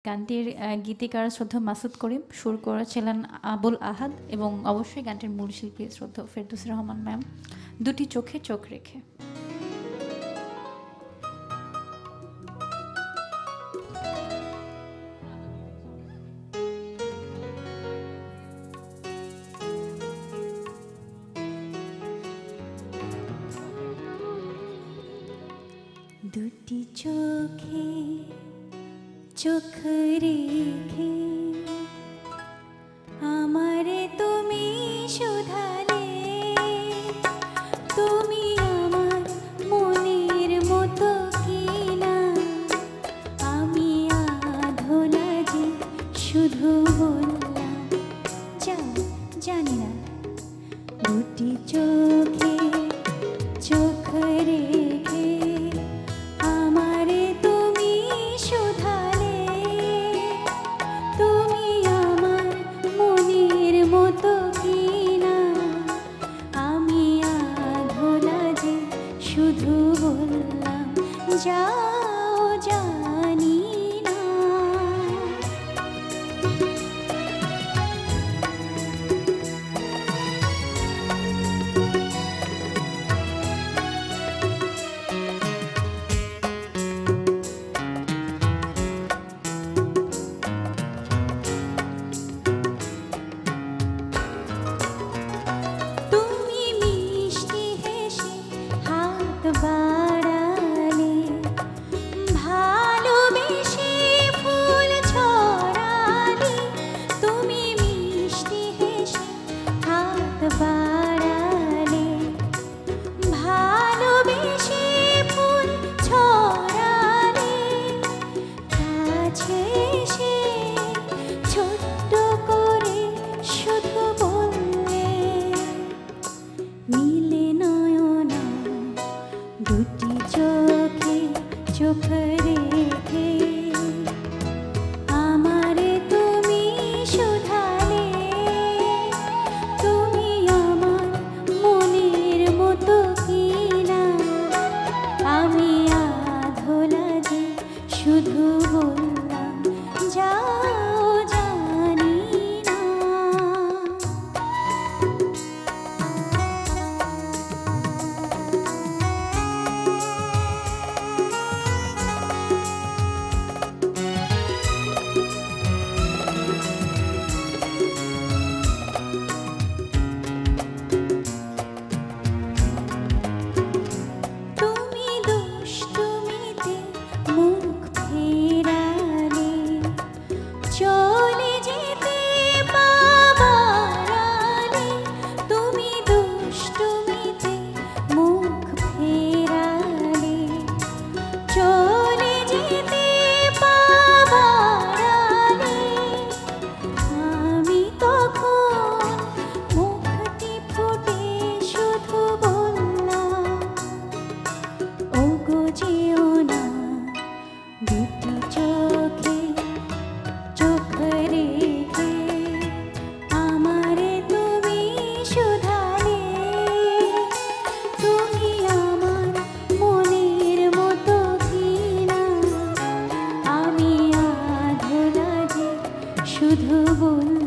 গানটির গীতিকার শ্রদ্ধা মাসুদ করিম, সুর করেছিলেন আবুল আহাদ এবং অবশ্যই গানটির মূল শিল্পী শ্রদ্ধা ফেরদৌসী রহমান ম্যাম। দুটি চোখে চোখ রেখে। দুটি চোখে চোখ রেখে আমারে তুমি শুধালে, তুমি আমার মনের মতো কিনা, আমি আধোলা যে শুধু বললাম জানি না। দুটি চোখে চোখ রেখে আমারে তুমি শুধালে, তুমি আমার মনের মতো কিনা, আমি আধোলা যে শুধু বললাম যাও জানি না। বাড়ালে ভালোবেসে ফুল ছড়ালে, তুমি মিষ্টি হেসে হাত বাড়ালে ভালোবেসে ফুল ছড়ালে, কাছে এসে ছোট্ট করে শুধু বললে নীলে নয়না। দুটি চোখে চোখ রেখে আমারে তুমি শুধালে, তুমি আমার মনের মতো কিনা, আমি আধোলা যে শুধু বললাম যাও জানি না। চলে যেতে বাবারালে, তুমি দুষ্টুমিতে মুখ ফেরালে, চলে যেতে বাবারালে, আমি তখন মুখটি ফুটে শুধু বললাম ওগো যেও না। দুটি চোখে চোখ রেখে আমারে তুমি শুধালে, তুমি আমার মনের মতো কিনা, আমি আধোলা যে শুধু বল